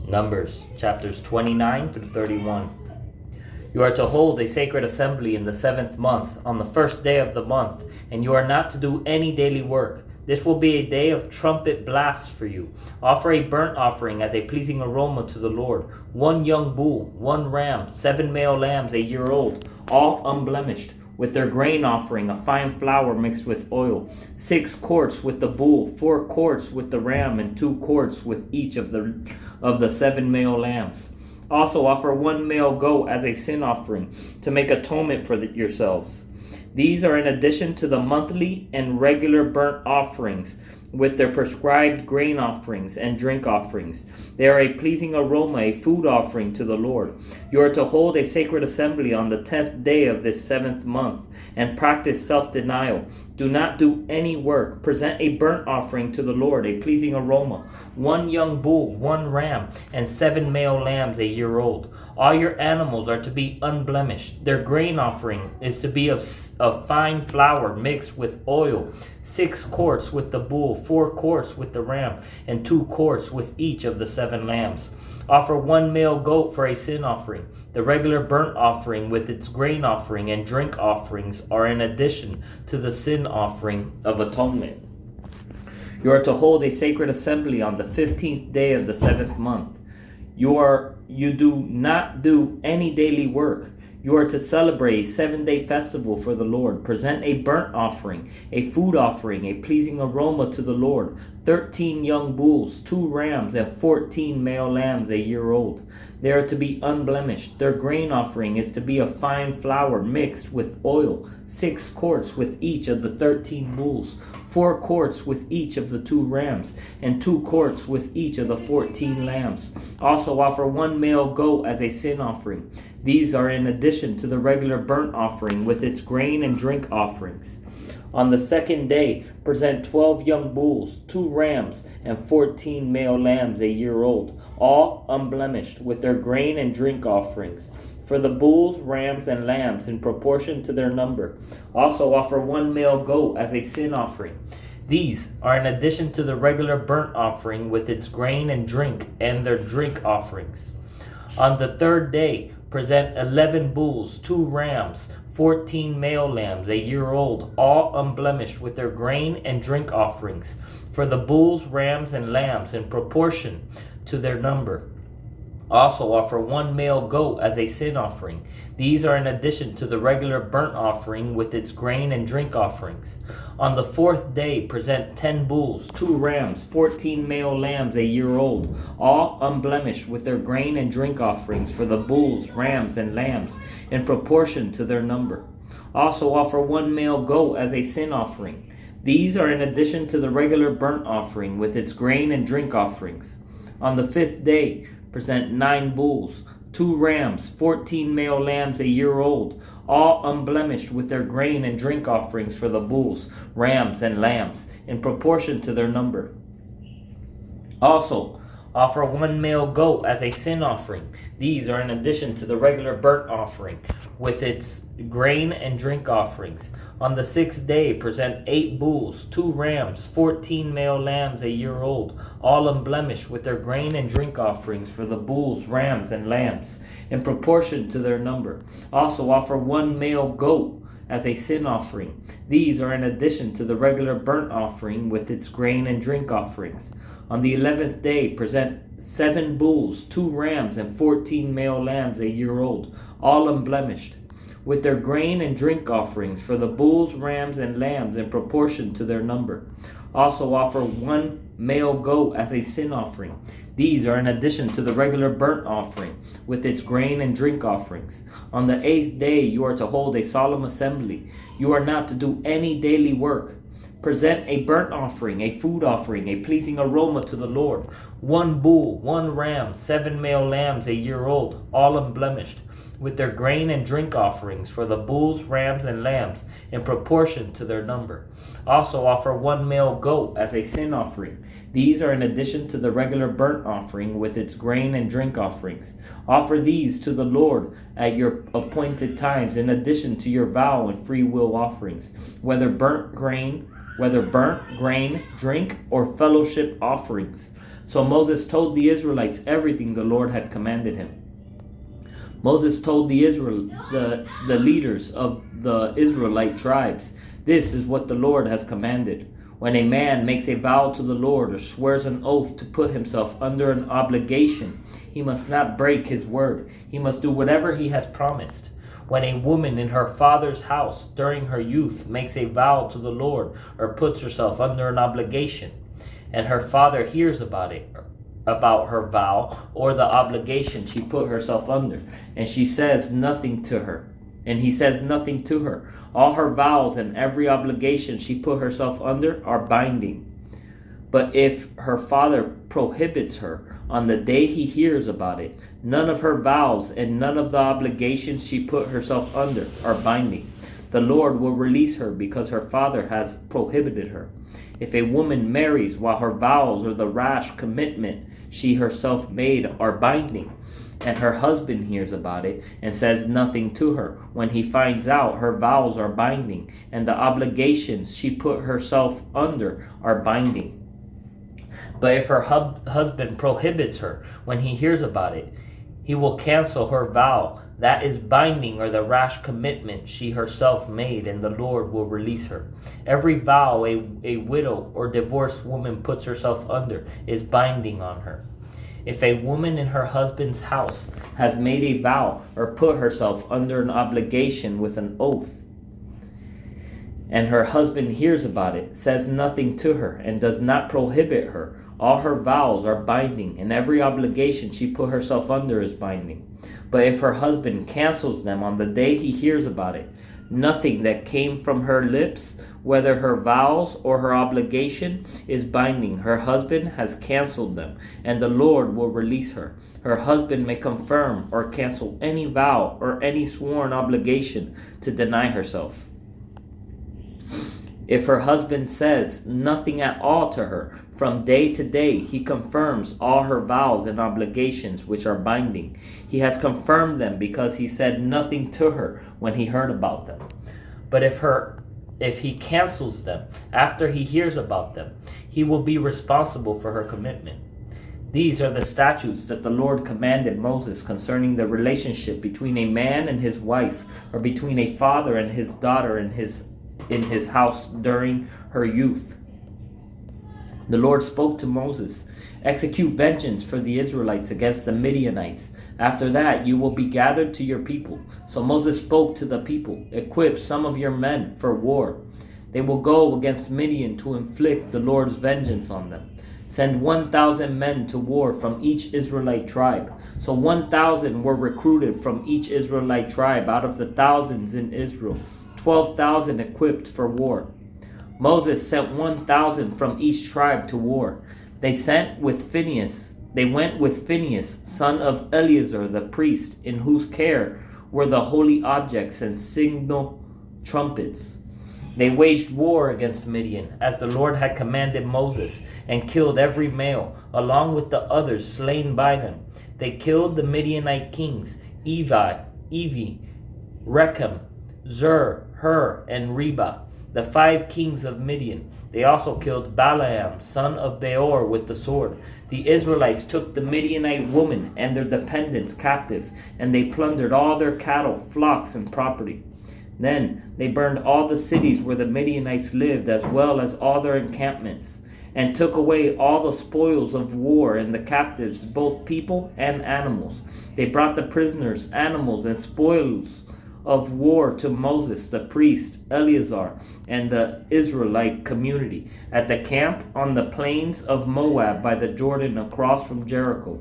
Numbers chapters 29 through 31. You are to hold a sacred assembly in the 7th month, on the 1st day of the month, and you are not to do any daily work. This will be a day of trumpet blasts for you. Offer a burnt offering as a pleasing aroma to the Lord. 1 young bull, 1 ram, 7 male lambs a year old, all unblemished, with their grain offering, a fine flour mixed with oil. 6 quarts with the bull, 4 quarts with the ram, and 2 quarts with each of the 7 male lambs. Also offer 1 male goat as a sin offering to make atonement for yourselves. These are in addition to the monthly and regular burnt offerings with their prescribed grain offerings and drink offerings. They are a pleasing aroma, a food offering to the Lord. You are to hold a sacred assembly on the 10th day of this 7th month and practice self-denial. Do not do any work. Present a burnt offering to the Lord, a pleasing aroma. 1 young bull, 1 ram, and 7 male lambs a year old. All your animals are to be unblemished. Their grain offering is to be of fine flour mixed with oil. 6 quarts with the bull, 4 quarts with the ram, and 2 quarts with each of the 7 lambs. Offer 1 male goat for a sin offering. The regular burnt offering with its grain offering and drink offerings are in addition to the sin offering of atonement. You are to hold a sacred assembly on the 15th day of the 7th month. You do not do any daily work. You are to celebrate a 7-day festival for the Lord. Present a burnt offering, a food offering, a pleasing aroma to the Lord. 13 young bulls, 2 rams, and 14 male lambs a year old. They are to be unblemished. Their grain offering is to be of fine flour mixed with oil. 6 quarts with each of the 13 bulls, 4 quarts with each of the 2 rams, and 2 quarts with each of the 14 lambs. Also offer 1 male goat as a sin offering. These are in addition to the regular burnt offering with its grain and drink offerings. On the 2nd day, present 12 young bulls, 2 rams, and 14 male lambs a year old, all unblemished, with their grain and drink offerings. For the bulls, rams, and lambs in proportion to their number. Also offer 1 male goat as a sin offering. These are in addition to the regular burnt offering with its grain and their drink offerings. On the 3rd day, present 11 bulls, 2 rams, 14 male lambs a year old, all unblemished, with their grain and drink offerings. For the bulls, rams, and lambs in proportion to their number. Also offer 1 male goat as a sin offering. These are in addition to the regular burnt offering with its grain and drink offerings. On the 4th day, present 10 bulls, 2 rams, 14 male lambs a year old, all unblemished, with their grain and drink offerings for the bulls, rams, and lambs in proportion to their number. Also offer 1 male goat as a sin offering. These are in addition to the regular burnt offering with its grain and drink offerings. On the 5th day, present 9 bulls, 2 rams, 14 male lambs a year old, all unblemished, with their grain and drink offerings for the bulls, rams, and lambs in proportion to their number. Also offer 1 male goat as a sin offering. These are in addition to the regular burnt offering with its grain and drink offerings. On the 6th day, present 8 bulls, 2 rams, 14 male lambs a year old, all unblemished, with their grain and drink offerings for the bulls, rams, and lambs in proportion to their number. Also offer 1 male goat as a sin offering. These are in addition to the regular burnt offering with its grain and drink offerings. On the 11th day, present 7 bulls, 2 rams, and 14 male lambs a year old, all unblemished, with their grain and drink offerings for the bulls, rams, and lambs in proportion to their number. Also offer 1 male goat as a sin offering. These are in addition to the regular burnt offering with its grain and drink offerings. On the 8th day, you are to hold a solemn assembly. You are not to do any daily work. Present a burnt offering, a food offering, a pleasing aroma to the Lord. 1 bull, 1 ram, 7 male lambs a year old, all unblemished, with their grain and drink offerings for the bulls, rams, and lambs in proportion to their number. Also offer 1 male goat as a sin offering. These are in addition to the regular burnt offering with its grain and drink offerings. Offer these to the Lord at your appointed times in addition to your vow and free will offerings, whether burnt grain, drink, or fellowship offerings. So Moses told the Israelites everything the Lord had commanded him. Moses told the leaders of the Israelite tribes, "This is what the Lord has commanded. When a man makes a vow to the Lord or swears an oath to put himself under an obligation, he must not break his word. He must do whatever he has promised. When a woman in her father's house during her youth makes a vow to the Lord or puts herself under an obligation, and her father hears about her vow or the obligation she put herself under, and he says nothing to her, all her vows and every obligation she put herself under are binding. But if her father prohibits her on the day he hears about it, none of her vows and none of the obligations she put herself under are binding. The Lord will release her because her father has prohibited her. If a woman marries while her vows or the rash commitment she herself made are binding, and her husband hears about it and says nothing to her, when he finds out her vows are binding and the obligations she put herself under are binding. But if her husband prohibits her when he hears about it, he will cancel her vow that is binding or the rash commitment she herself made, and the Lord will release her. Every vow a widow or divorced woman puts herself under is binding on her. If a woman in her husband's house has made a vow or put herself under an obligation with an oath, and her husband hears about it, says nothing to her, and does not prohibit her, all her vows are binding, and every obligation she put herself under is binding. But if her husband cancels them on the day he hears about it, nothing that came from her lips, whether her vows or her obligation, is binding. Her husband has canceled them, and the Lord will release her. Her husband may confirm or cancel any vow or any sworn obligation to deny herself. If her husband says nothing at all to her, from day to day he confirms all her vows and obligations which are binding. He has confirmed them because he said nothing to her when he heard about them. But if he cancels them after he hears about them, he will be responsible for her commitment. These are the statutes that the Lord commanded Moses concerning the relationship between a man and his wife, or between a father and his daughter in his house during her youth. The Lord spoke to Moses, "Execute vengeance for the Israelites against the Midianites. After that you will be gathered to your people." So Moses spoke to the people, "Equip some of your men for war. They will go against Midian to inflict the Lord's vengeance on them. Send 1,000 men to war from each Israelite tribe." So 1,000 were recruited from each Israelite tribe out of the thousands in Israel, 12,000 equipped for war. Moses sent 1,000 from each tribe to war. They went with Phinehas, son of Eleazar the priest, in whose care were the holy objects and signal trumpets. They waged war against Midian, as the Lord had commanded Moses, and killed every male, along with the others slain by them. They killed the Midianite kings, Evi, Rechem, Zur, Hur, and Reba, the 5 kings of Midian. They also killed Balaam, son of Beor, with the sword. The Israelites took the Midianite women and their dependents captive, and they plundered all their cattle, flocks, and property. Then they burned all the cities where the Midianites lived, as well as all their encampments, and took away all the spoils of war and the captives, both people and animals. They brought the prisoners, animals, and spoils of war to Moses, the priest, Eleazar, and the Israelite community at the camp on the plains of Moab by the Jordan across from Jericho.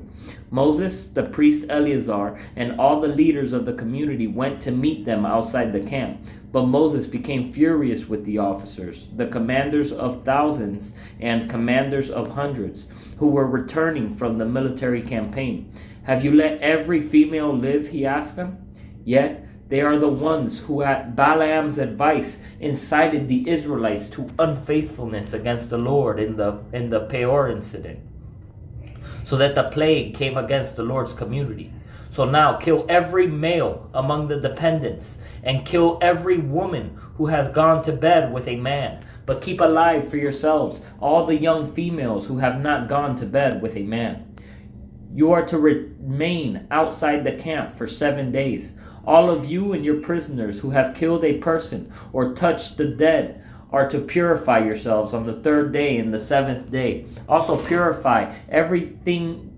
Moses, the priest Eleazar, and all the leaders of the community went to meet them outside the camp. But Moses became furious with the officers, the commanders of thousands and commanders of hundreds, who were returning from the military campaign. "Have you let every female live?" he asked them. Yet they are the ones who at Balaam's advice incited the Israelites to unfaithfulness against the Lord in the Peor incident, so that the plague came against the Lord's community. So now kill every male among the dependents, and kill every woman who has gone to bed with a man. But keep alive for yourselves all the young females who have not gone to bed with a man. You are to remain outside the camp for 7 days. All of you and your prisoners who have killed a person or touched the dead are to purify yourselves on the 3rd day and the 7th day. Also purify everything.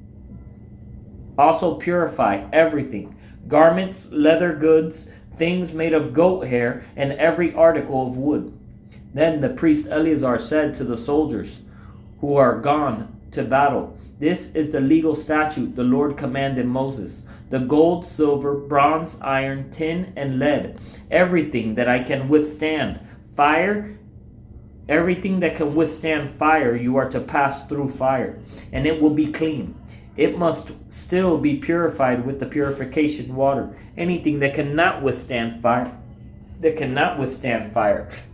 Garments, leather goods, things made of goat hair, and every article of wood. Then the priest Eleazar said to the soldiers who are gone to battle, "This is the legal statute the Lord commanded Moses. The gold, silver, bronze, iron, tin, and lead, everything that can withstand fire, you are to pass through fire, and it will be clean. It must still be purified with the purification water. Anything that cannot withstand fire,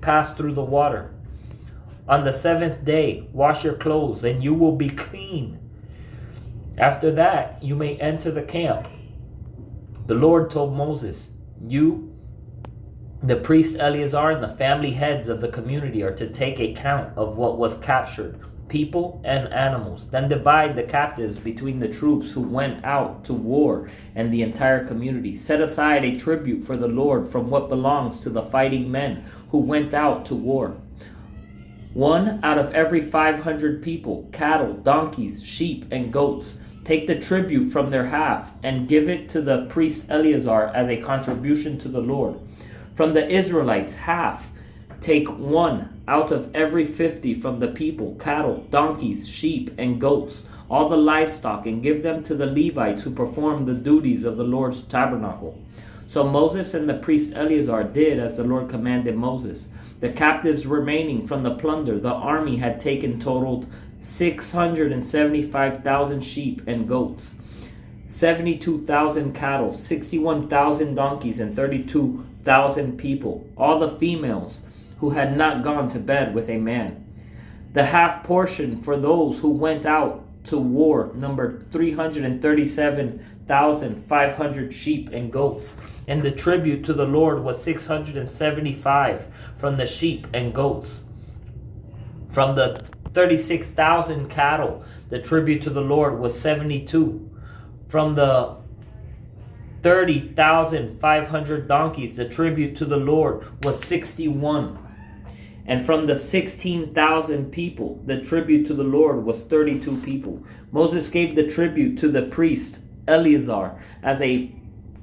pass through the water. On the 7th day, wash your clothes, and you will be clean. After that, you may enter the camp." The Lord told Moses, "You, the priest Eleazar, and the family heads of the community are to take account of what was captured, people and animals. Then divide the captives between the troops who went out to war and the entire community. Set aside a tribute for the Lord from what belongs to the fighting men who went out to war. 1 out of every 500 people, cattle, donkeys, sheep, and goats. Take the tribute from their half and give it to the priest Eleazar as a contribution to the Lord. From the Israelites, half. Take 1 out of every 50 from the people, cattle, donkeys, sheep, and goats, all the livestock, and give them to the Levites who perform the duties of the Lord's tabernacle." So Moses and the priest Eleazar did as the Lord commanded Moses. The captives remaining from the plunder the army had taken totaled 675,000 sheep and goats, 72,000 cattle, 61,000 donkeys, and 32,000 people, all the females who had not gone to bed with a man. The half portion for those who went out to war numbered 337,500 sheep and goats, and the tribute to the Lord was 675 from the sheep and goats. From the 36,000 cattle, the tribute to the Lord was 72. From the 30,500 donkeys, the tribute to the Lord was 61. And from the 16,000 people, the tribute to the Lord was 32 people. Moses gave the tribute to the priest Eleazar as a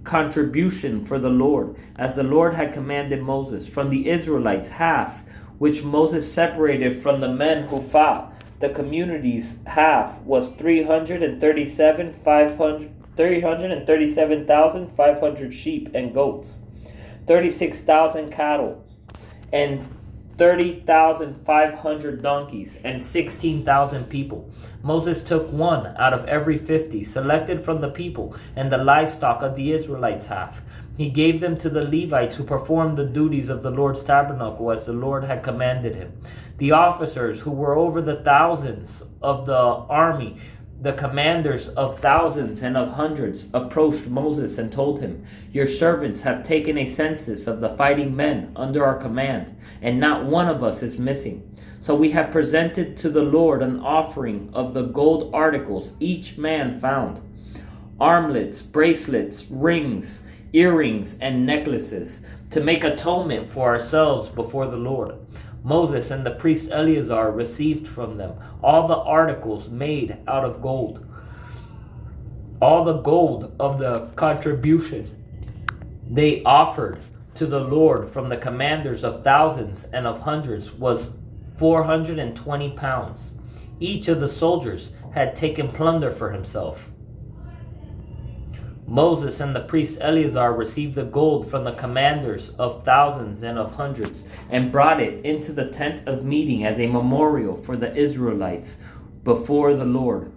contribution for the Lord, as the Lord had commanded Moses. From the Israelites, half, which Moses separated from the men who fought the community's half, was 337,500 sheep and goats, 36,000 cattle, and 30,500 donkeys, and 16,000 people. Moses took 1 out of every 50 selected from the people and the livestock of the Israelites' half. He gave them to the Levites who performed the duties of the Lord's tabernacle as the Lord had commanded him. The officers who were over the thousands of the army, the commanders of thousands and of hundreds, approached Moses and told him, "Your servants have taken a census of the fighting men under our command, and not one of us is missing. So we have presented to the Lord an offering of the gold articles each man found: armlets, bracelets, rings, earrings, and necklaces, to make atonement for ourselves before the Lord." Moses and the priest Eleazar received from them all the articles made out of gold. All the gold of the contribution they offered to the Lord from the commanders of thousands and of hundreds was 420 pounds. Each of the soldiers had taken plunder for himself. Moses and the priest Eleazar received the gold from the commanders of thousands and of hundreds, and brought it into the tent of meeting as a memorial for the Israelites before the Lord.